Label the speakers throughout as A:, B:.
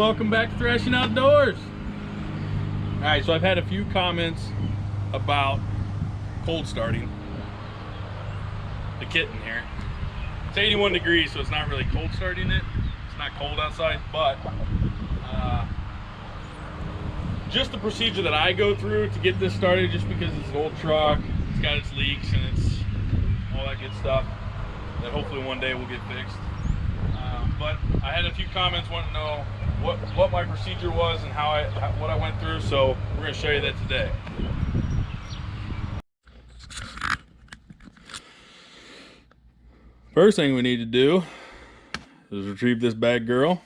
A: welcome back to Thrashing Outdoors. Alright, so I've had a few comments about cold starting the kitten here. It's 81 degrees, so it's not really cold starting it. It's not cold outside, but just the procedure that I go through to get this started, just because it's an old truck, it's got its leaks and it's all that good stuff that hopefully one day will get fixed. But I had a few comments wanting to know what my procedure was and what I went through, so we're going to show you that today. First thing we need to do is retrieve this bad girl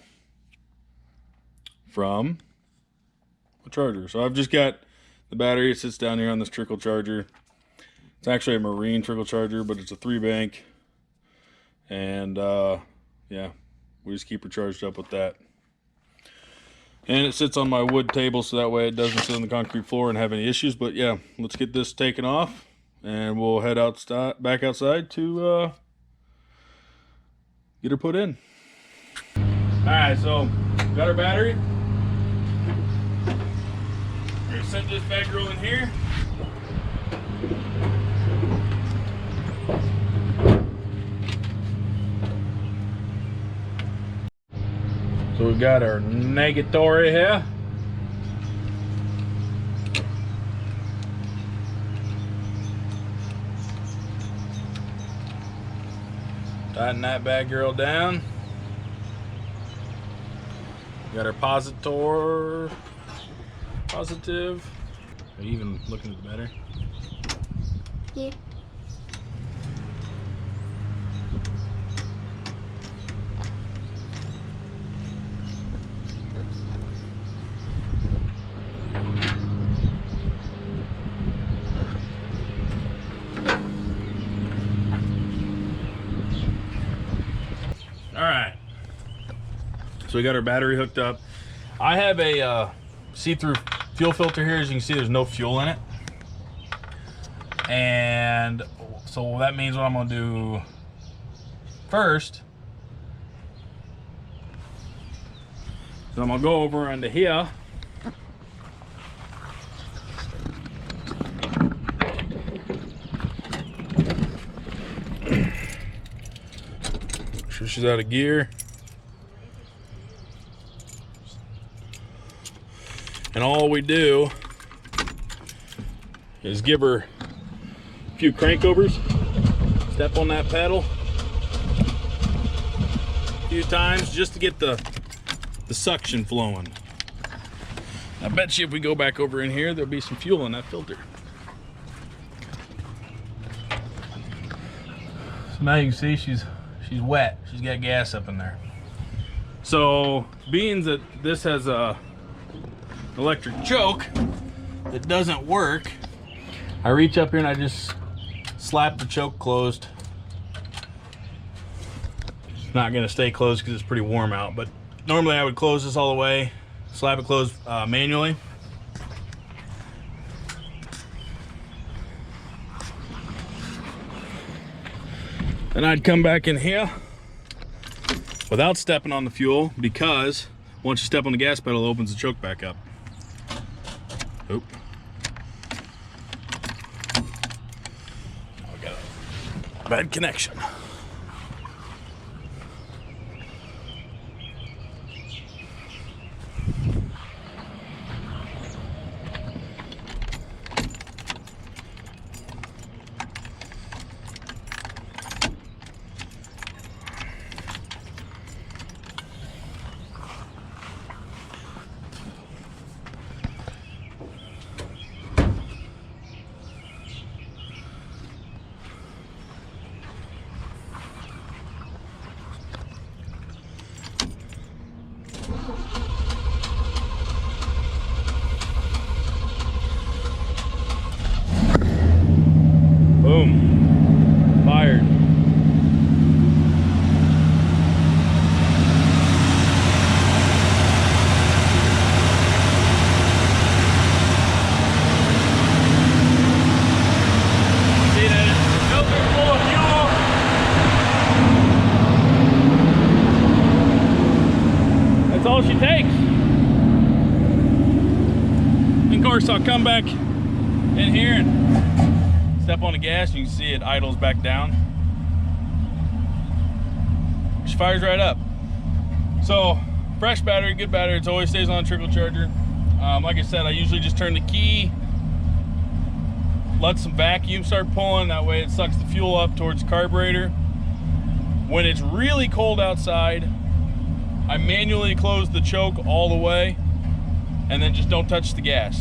A: from the charger. So I've just got the battery. It sits down here on this trickle charger. It's actually a marine trickle charger, but it's a 3-bank, and yeah, we just keep her charged up with that. And it sits on my wood table, so that way it doesn't sit on the concrete floor and have any issues. But yeah, let's get this taken off and we'll head back outside to get her put in. Alright, so got our battery. We're gonna set this bad girl in here. So we've got our negatory here. Tighten that bad girl down. Got our positive. Are you even looking at the battery?
B: Yeah.
A: Alright, so we got our battery hooked up. I have a see-through fuel filter here. As you can see, there's no fuel in it. And so that means what I'm going to do first is I'm going to go over into here. Make sure she's out of gear. And all we do is give her a few crankovers, step on that pedal a few times just to get the suction flowing. I bet you if we go back over in here, there'll be some fuel in that filter. So now you can see she's wet. She's got gas up in there. So being that this has a electric choke that doesn't work, I reach up here and I just slap the choke closed. It's not going to stay closed because it's pretty warm out, but normally I would close this all the way, slap it closed manually. Then I'd come back in here without stepping on the fuel, because once you step on the gas pedal, it opens the choke back up. Oop. Oh, we got a bad connection. of course, I'll come back in here and step on the gas. You can see it idles back down. She fires right up. So, fresh battery, good battery. It always stays on trickle charger. Like I said, I usually just turn the key, let some vacuum start pulling. That way it sucks the fuel up towards the carburetor. When it's really cold outside, I manually close the choke all the way and then just don't touch the gas.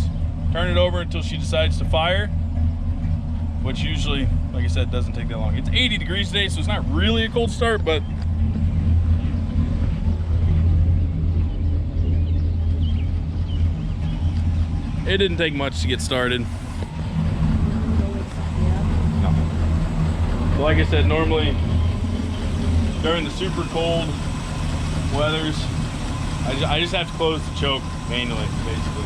A: Turn it over until she decides to fire, which usually, like I said, doesn't take that long. It's 80 degrees today, so it's not really a cold start, but it didn't take much to get started. No. So like I said, normally during the super cold weathers, I just have to close the choke manually, basically.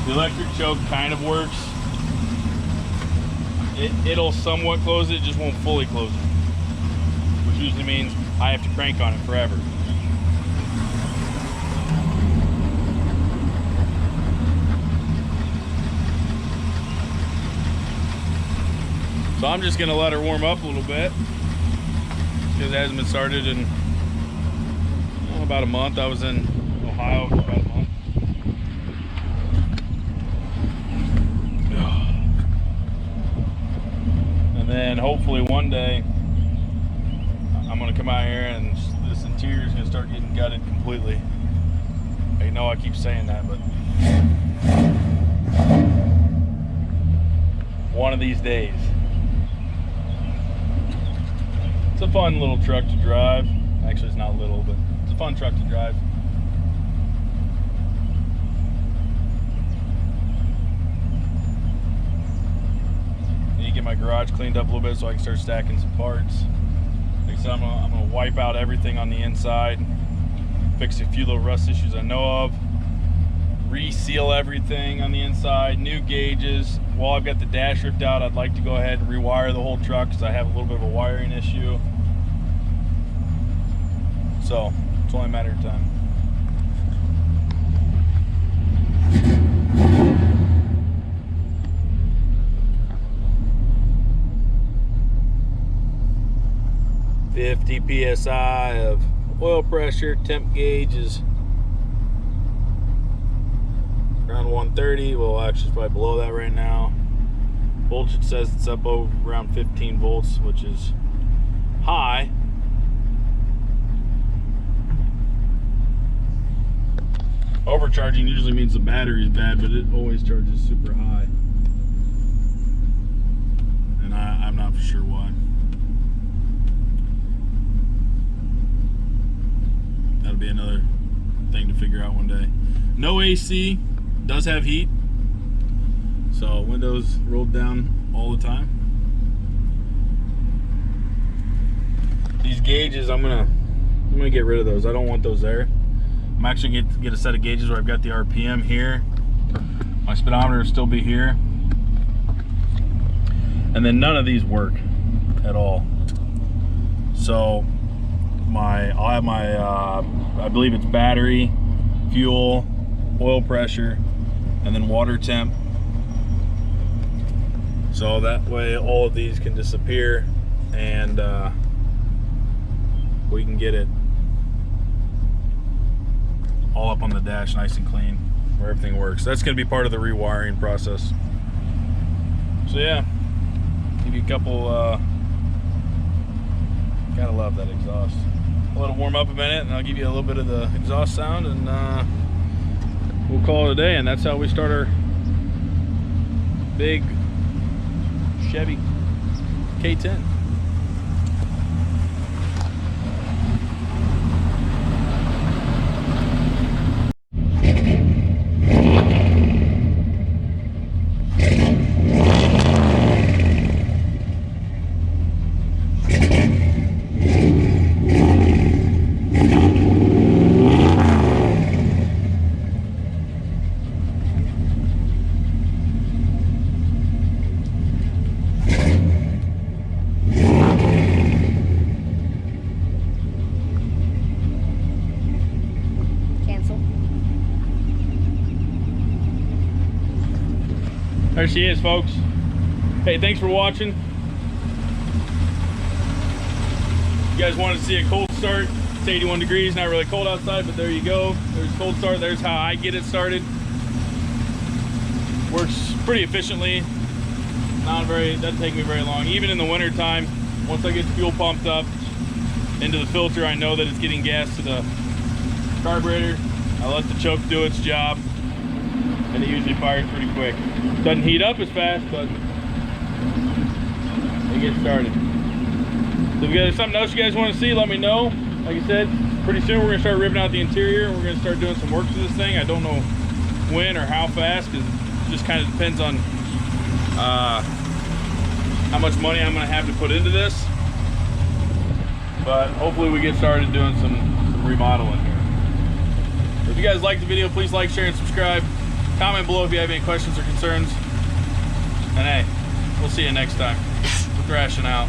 A: The electric choke kind of works. It'll somewhat close it, just won't fully close it, which usually means I have to crank on it forever. So I'm just gonna let her warm up a little bit because it hasn't been started in about a month. I was in Ohio for about a month. And then hopefully one day I'm gonna come out here and this interior is gonna start getting gutted completely. I know I keep saying that, but one of these days. It's a fun little truck to drive. Actually, it's not little, but it's a fun truck to drive. Need to get my garage cleaned up a little bit so I can start stacking some parts. Like I said, I'm gonna wipe out everything on the inside, fix a few little rust issues I know of, reseal everything on the inside, new gauges. While I've got the dash ripped out, I'd like to go ahead and rewire the whole truck because I have a little bit of a wiring issue. So it's only a matter of time. .50 psi of oil pressure. Temp gauge is around 130. Well, actually, it's probably below that right now. Voltage says it's up over around 15 volts, which is high. Overcharging usually means the battery is bad, but it always charges super high. And I'm not for sure why. That'll be another thing to figure out one day. No AC, does have heat. So windows rolled down all the time. These gauges, I'm gonna get rid of those. I don't want those there. I'm actually going to get a set of gauges where I've got the RPM here. My speedometer will still be here. And then none of these work at all. So I'll have my, I believe it's battery, fuel, oil pressure, and then water temp. So that way all of these can disappear and we can get it all up on the dash nice and clean where everything works. That's going to be part of the rewiring process. So yeah, give you a couple, gotta love that exhaust. I'll let it warm up a minute and I'll give you a little bit of the exhaust sound and we'll call it a day. And that's how we start our big Chevy K10. There she is, folks. Hey, thanks for watching. You guys wanted to see a cold start. It's 81 degrees, not really cold outside, but there you go. There's cold start. There's how I get it started. Works pretty efficiently. Doesn't take me very long. Even in the winter time, once I get fuel pumped up into the filter, I know that it's getting gas to the carburetor. I let the choke do its job, and it usually fires pretty quick. Doesn't heat up as fast, but it gets started. So if there's something else you guys want to see, let me know. Like I said, pretty soon we're going to start ripping out the interior. We're going to start doing some work to this thing. I don't know when or how fast, because it just kind of depends on how much money I'm going to have to put into this. But hopefully we get started doing some remodeling here. So if you guys like the video, please like, share, and subscribe. Comment below if you have any questions or concerns. And hey, we'll see you next time. We're thrashing out.